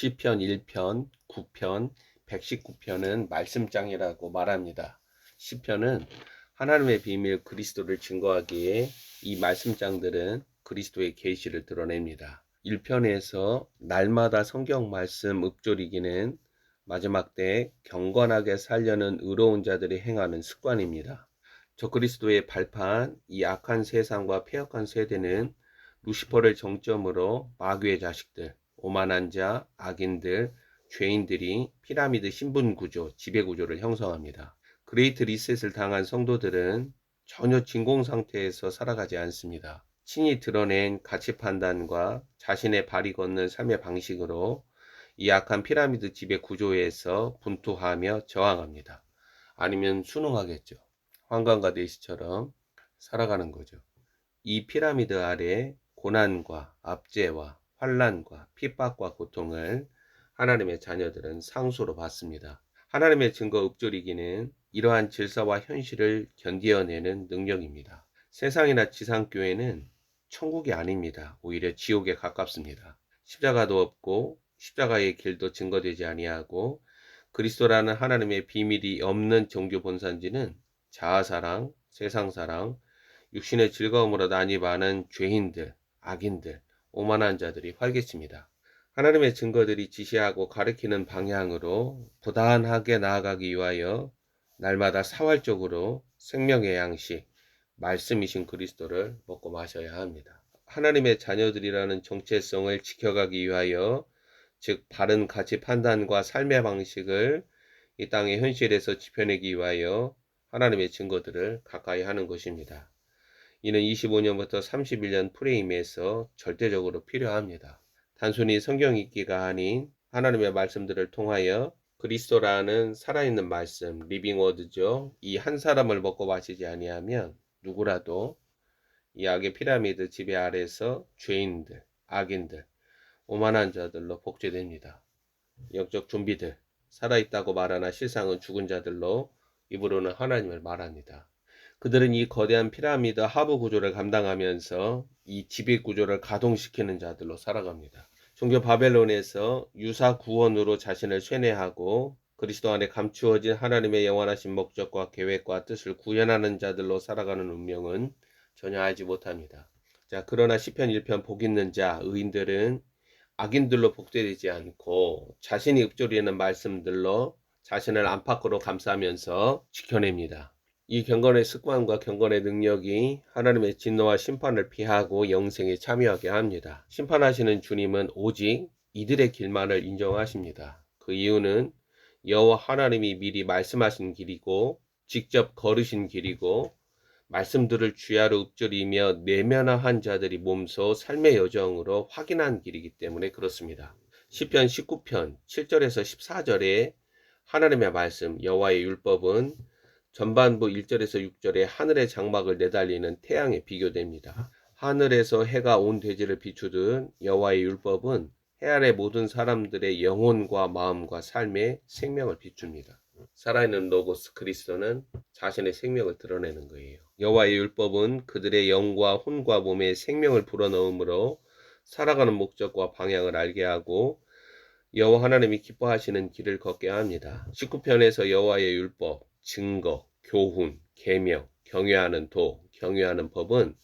시편 1편, 9편, 119편은 말씀장이라고 말합니다. 시편은 하나님의 비밀 그리스도를 증거하기에 이 말씀장들은 그리스도의 계시를 드러냅니다. 1편에서 날마다 성경 말씀 읊조리기는 마지막 때에 경건하게 살려는 의로운 자들이 행하는 습관입니다. 적그리스도의 발판, 이 악한 세상과 패역한 세대는 루시퍼를 정점으로 마귀의 자식들, 오만한 자, 악인들, 죄인들이 피라미드 신분구조, 지배구조를 형성합니다. 그레이트 리셋을 당한 성도들은 전혀 진공 상태에서 살아가지 않습니다. 친히 드러낸 가치 판단과 자신의 발이 걷는 삶의 방식으로 이 악한 피라미드 지배 구조에서 분투하며 저항합니다. 아니면 순응하겠죠. 환관과 내시처럼 살아가는 거죠. 이 피라미드 아래 고난과 압제와 환난과 핍박과 고통을 하나님의 자녀들은 상수로 받습니다. 하나님의 증거 읊조리기는 이러한 질서와 현실을 견디어내는 능력입니다. 세상이나 지상교회는 천국이 아닙니다. 오히려 지옥에 가깝습니다. 십자가도 없고 십자가의 길도 증거되지 아니하고 그리스도라는 하나님의 비밀이 없는 종교 본산지는 자아사랑, 세상사랑, 육신의 즐거움으로 난입하는 죄인들, 악인들, 오만한 자들이 활개칩니다. 하나님의 증거들이 지시하고 가리키는 방향으로 고단하게 나아가기 위하여 날마다 사활적으로 생명의 양식, 말씀이신 그리스도를 먹고 마셔야 합니다. 하나님의 자녀들이라는 정체성을 지켜가기 위하여 즉 바른 가치 판단과 삶의 방식을 이 땅의 현실에서 지펴내기 위하여 하나님의 증거들을 가까이 하는 것입니다. 이는 25년부터 31년 프레임에서 절대적으로 필요합니다. 단순히 성경 읽기가 아닌 하나님의 말씀들을 통하여 그리스도라는 살아있는 말씀, 리빙 워드죠. 이 한 사람을 먹고 마시지 아니하면 누구라도 이 악의 피라미드 지배 아래서 죄인들, 악인들, 오만한 자들로 복제됩니다. 영적 좀비들, 살아있다고 말하나 실상은 죽은 자들로 입으로는 하나님을 말합니다. 그들은 이 거대한 피라미드 하부 구조를 감당하면서 이 지배 구조를 가동시키는 자들로 살아갑니다. 종교 바벨론에서 유사 구원으로 자신을 쇠뇌하고 그리스도 안에 감추어진 하나님의 영원하신 목적과 계획과 뜻을 구현하는 자들로 살아가는 운명은 전혀 알지 못합니다. 자, 그러나 시편 1편 복 있는 자, 의인들은 악인들로 복제되지 않고 자신이 읊조리는 말씀들로 자신을 안팎으로 감싸면서 지켜냅니다. 이 경건의 습관과 경건의 능력이 하나님의 진노와 심판을 피하고 영생에 참여하게 합니다. 심판하시는 주님은 오직 이들의 길만을 인정하십니다. 그 이유는 여호와 하나님이 미리 말씀하신 길이고 직접 걸으신 길이고 말씀들을 주야로 읊조리며 내면화한 자들이 몸소 삶의 여정으로 확인한 길이기 때문에 그렇습니다. 시편 19편 7절에서 14절에 하나님의 말씀 여호와의 율법은 전반부 1절에서 6절에 하늘의 장막을 내달리는 태양에 비교됩니다. 하늘에서 해가 온 대지를 비추듯 여호와의 율법은 해 아래 모든 사람들의 영혼과 마음과 삶의 생명을 비춥니다. 살아있는 로고스 그리스도는 자신의 생명을 드러내는 거예요. 여호와의 율법은 그들의 영과 혼과 몸에 생명을 불어넣으므로 살아가는 목적과 방향을 알게 하고 여호와 하나님이 기뻐하시는 길을 걷게 합니다. 19편에서 여호와의 율법, 증거, 교훈, 계명, 경외하는 도, 경외하는 법은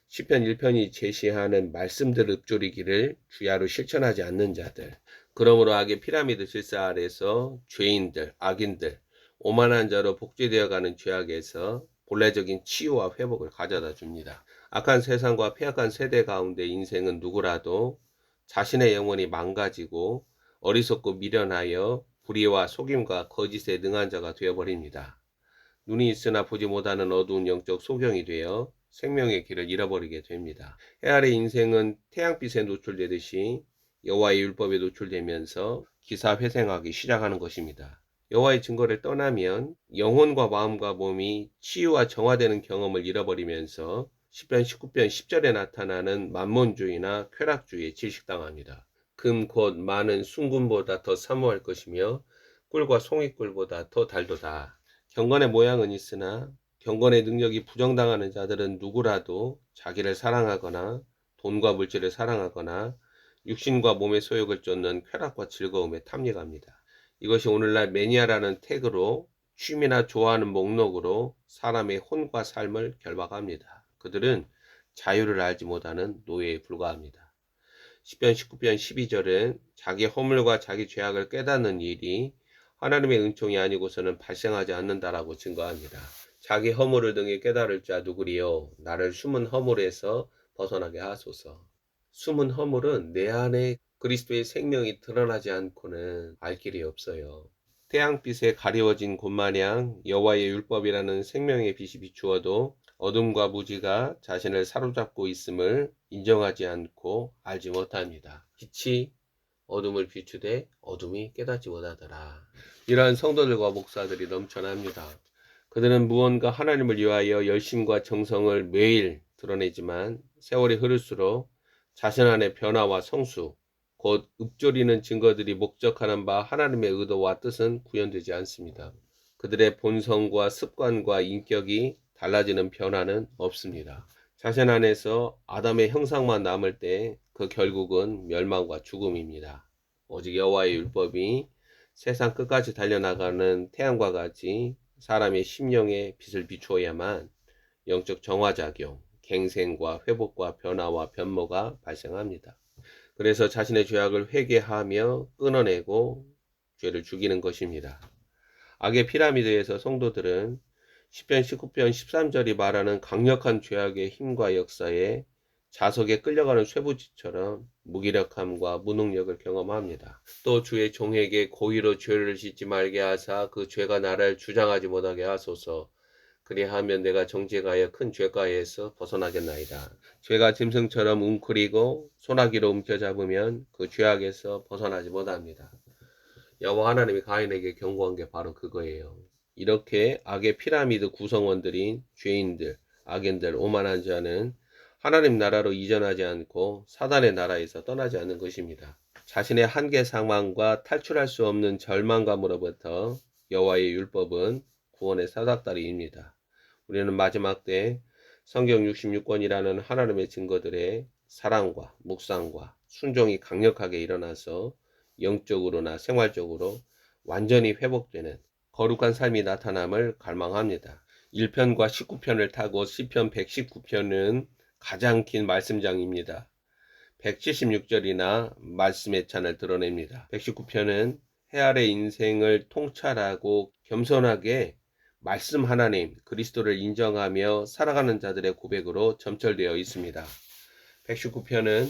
시편 1편이 제시하는 말씀들 읊조리기를 주야로 실천하지 않는 자들, 그러므로 악의 피라미드 질서 아래서 죄인들, 악인들, 오만한 자로 복제되어가는 죄악에서 본래적인 치유와 회복을 가져다 줍니다. 악한 세상과 폐악한 세대 가운데 인생은 누구라도 자신의 영혼이 망가지고 어리석고 미련하여 불의와 속임과 거짓에 능한 자가 되어버립니다. 눈이 있으나 보지 못하는 어두운 영적 소경이 되어 생명의 길을 잃어버리게 됩니다. 해 아래 인생은 태양빛에 노출되듯이 여호와의 율법에 노출되면서 기사회생하기 시작하는 것입니다. 여호와의 증거를 떠나면 영혼과 마음과 몸이 치유와 정화되는 경험을 잃어버리면서 시편 19편 10절에 나타나는 만몬주의나 쾌락주의에 질식당합니다. 금 곧 많은 순금보다 더 사모할 것이며 꿀과 송이꿀보다 더 달도다. 경건의 모양은 있으나 경건의 능력이 부정당하는 자들은 누구라도 자기를 사랑하거나 돈과 물질을 사랑하거나 육신과 몸의 소욕을 쫓는 쾌락과 즐거움에 탐닉합니다. 이것이 오늘날 매니아라는 태그로 취미나 좋아하는 목록으로 사람의 혼과 삶을 결박합니다. 그들은 자유를 알지 못하는 노예에 불과합니다. 시편 19편 12절은 자기 허물과 자기 죄악을 깨닫는 일이 하나님의 은총이 아니고서는 발생하지 않는다라고 증거합니다. 자기 허물을 등에 깨달을 자 누구리요? 나를 숨은 허물에서 벗어나게 하소서. 숨은 허물은 내 안에 그리스도의 생명이 드러나지 않고는 알 길이 없어요. 태양빛에 가리워진 곳마냥 여호와의 율법이라는 생명의 빛이 비추어도 어둠과 무지가 자신을 사로잡고 있음을 인정하지 않고 알지 못합니다. 빛이 어둠을 비추되 어둠이 깨닫지 못하더라. 이러한 성도들과 목사들이 넘쳐납니다. 그들은 무언가 하나님을 위하여 열심과 정성을 매일 드러내지만 세월이 흐를수록 자신 안의 변화와 성수, 곧 읊조리는 증거들이 목적하는 바 하나님의 의도와 뜻은 구현되지 않습니다. 그들의 본성과 습관과 인격이 달라지는 변화는 없습니다. 자신 안에서 아담의 형상만 남을 때 그 결국은 멸망과 죽음입니다. 오직 여호와의 율법이 세상 끝까지 달려나가는 태양과 같이 사람의 심령에 빛을 비추어야만 영적 정화작용, 갱생과 회복과 변화와 변모가 발생합니다. 그래서 자신의 죄악을 회개하며 끊어내고 죄를 죽이는 것입니다. 악의 피라미드에서 성도들은 시편 19편 13절이 말하는 강력한 죄악의 힘과 역사에 자석에 끌려가는 쇠붙이처럼 무기력함과 무능력을 경험합니다. 또 주의 종에게 고의로 죄를 짓지 말게 하사 그 죄가 나를 주장하지 못하게 하소서. 그리하면 내가 정죄가여 큰 죄가에서 벗어나겠나이다. 죄가 짐승처럼 웅크리고 소나기로 움켜잡으면 그 죄악에서 벗어나지 못합니다. 여호와 하나님이 가인에게 경고한 게 바로 그거예요. 이렇게 악의 피라미드 구성원들인 죄인들, 악인들, 오만한 자는 하나님 나라로 이전하지 않고 사단의 나라에서 떠나지 않는 것입니다. 자신의 한계 상황과 탈출할 수 없는 절망감으로부터 여호와의 율법은 구원의 사닥다리입니다. 우리는 마지막 때 성경 66권이라는 하나님의 증거들의 사랑과 묵상과 순종이 강력하게 일어나서 영적으로나 생활적으로 완전히 회복되는 거룩한 삶이 나타남을 갈망합니다. 1편과 19편을 타고 시편 119편은 가장 긴 말씀장입니다. 176절이나 말씀의 찬을 드러냅니다. 119편은 해 아래 인생을 통찰하고 겸손하게 말씀 하나님 그리스도를 인정하며 살아가는 자들의 고백으로 점철되어 있습니다. 119편은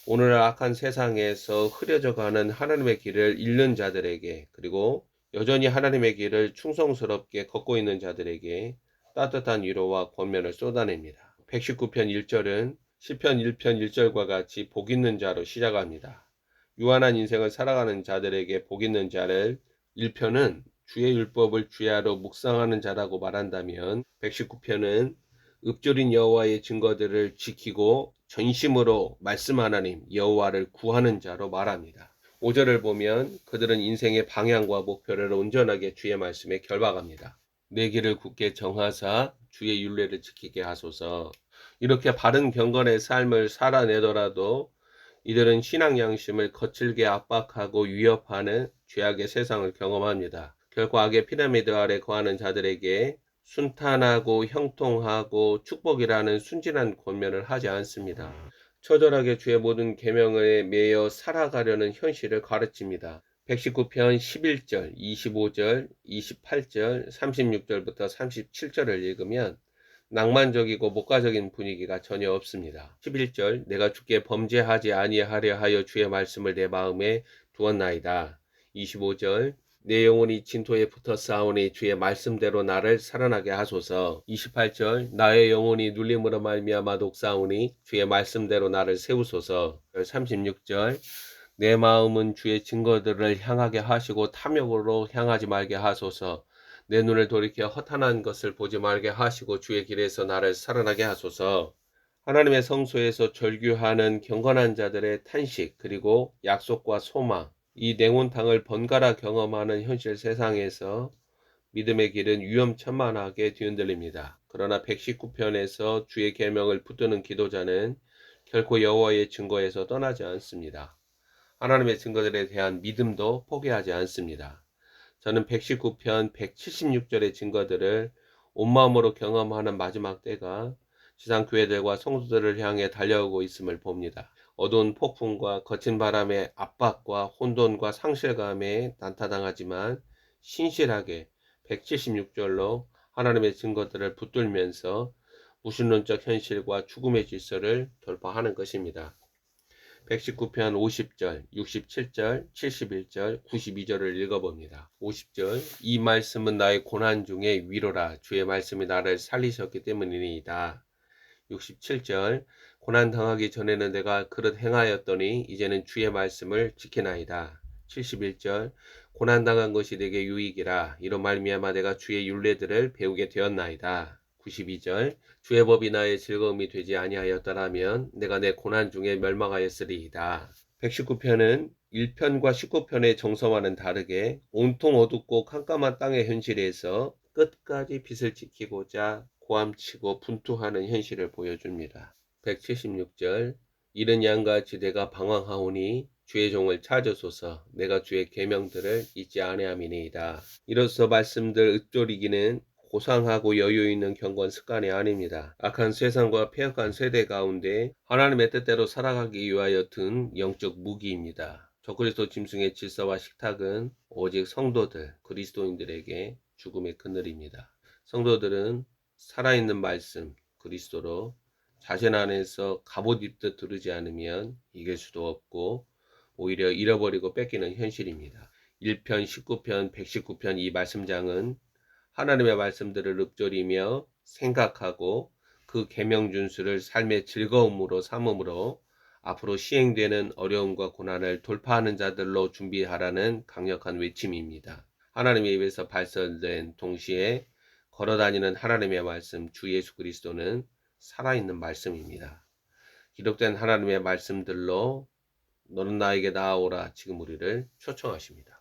오늘날 악한 세상에서 흐려져가는 하나님의 길을 잃는 자들에게, 그리고 여전히 하나님의 길을 충성스럽게 걷고 있는 자들에게 따뜻한 위로와 권면을 쏟아냅니다. 119편 1절은 시편 1편 1절과 같이 복 있는 자로 시작합니다. 유한한 인생을 살아가는 자들에게 복 있는 자를 1편은 주의 율법을 주야로 묵상하는 자라고 말한다면, 119편은 읊조린 여호와의 증거들을 지키고 전심으로 말씀 하나님 여호와를 구하는 자로 말합니다. 5절을 보면 그들은 인생의 방향과 목표를 온전하게 주의 말씀에 결박합니다. 내 길을 굳게 정하사 주의 율례를 지키게 하소서. 이렇게 바른 경건의 삶을 살아내더라도 이들은 신앙 양심을 거칠게 압박하고 위협하는 죄악의 세상을 경험합니다. 결코 악의 피라미드 아래 거하는 자들에게 순탄하고 형통하고 축복이라는 순진한 권면을 하지 않습니다. 처절하게 주의 모든 계명에 매여 살아가려는 현실을 가르칩니다. 119편 11절, 25절, 28절, 36절부터 37절을 읽으면 낭만적이고 목가적인 분위기가 전혀 없습니다. 11절, 내가 주께 범죄하지 아니하려 하여 주의 말씀을 내 마음에 두었나이다. 25절, 내 영혼이 진토에 붙어 싸우니 주의 말씀대로 나를 살아나게 하소서. 28절, 나의 영혼이 눌림으로 말미암아 녹사오니 주의 말씀대로 나를 세우소서. 36절, 내 마음은 주의 증거들을 향하게 하시고 탐욕으로 향하지 말게 하소서. 내 눈을 돌이켜 허탄한 것을 보지 말게 하시고 주의 길에서 나를 살아나게 하소서. 하나님의 성소에서 절규하는 경건한 자들의 탄식, 그리고 약속과 소망, 이 냉온탕을 번갈아 경험하는 현실 세상에서 믿음의 길은 위험천만하게 뒤흔들립니다. 그러나 119편에서 주의 계명을 붙드는 기도자는 결코 여호와의 증거에서 떠나지 않습니다. 하나님의 증거들에 대한 믿음도 포기하지 않습니다. 저는 119편 176절의 증거들을 온 마음으로 경험하는 마지막 때가 지상 교회들과 성도들을 향해 달려오고 있음을 봅니다. 어두운 폭풍과 거친 바람의 압박과 혼돈과 상실감에 난타당하지만 신실하게 176절로 하나님의 증거들을 붙들면서 무신론적 현실과 죽음의 질서를 돌파하는 것입니다. 119편 50절, 67절, 71절, 92절을 읽어봅니다. 50절, 이 말씀은 나의 고난 중에 위로라. 주의 말씀이 나를 살리셨기 때문이니이다. 67절, 고난 당하기 전에는 내가 그릇 행하였더니 이제는 주의 말씀을 지키나이다. 71절, 고난 당한 것이 내게 유익이라. 이로 말미암아 내가 주의 율례들을 배우게 되었나이다. 92절, 주의 법이 나의 즐거움이 되지 아니하였더라면 내가 내 고난 중에 멸망하였으리이다. 119편은 1편과 19편의 정서와는 다르게 온통 어둡고 캄캄한 땅의 현실에서 끝까지 빛을 지키고자 고함치고 분투하는 현실을 보여줍니다. 176절, 이른 양같이 내가 방황하오니 주의 종을 찾으소서. 내가 주의 계명들을 잊지 아니함이니이다. 이로써 말씀들 읊조리기는 고상하고 여유 있는 경건 습관이 아닙니다. 악한 세상과 폐역한 세대 가운데 하나님의 뜻대로 살아가기 위하여 든 영적 무기입니다. 적그리스도 짐승의 질서와 식탁은 오직 성도들, 그리스도인들에게 죽음의 그늘입니다. 성도들은 살아있는 말씀, 그리스도로 자신 안에서 갑옷 입듯 두르지 않으면 이길 수도 없고 오히려 잃어버리고 뺏기는 현실입니다. 1편, 19편, 119편 이 말씀장은 하나님의 말씀들을 읊조리며 생각하고 그 계명 준수를 삶의 즐거움으로 삼음으로 앞으로 시행되는 어려움과 고난을 돌파하는 자들로 준비하라는 강력한 외침입니다. 하나님의 입에서 발설된 동시에 걸어다니는 하나님의 말씀 주 예수 그리스도는 살아있는 말씀입니다. 기록된 하나님의 말씀들로 너는 나에게 나아오라 지금 우리를 초청하십니다.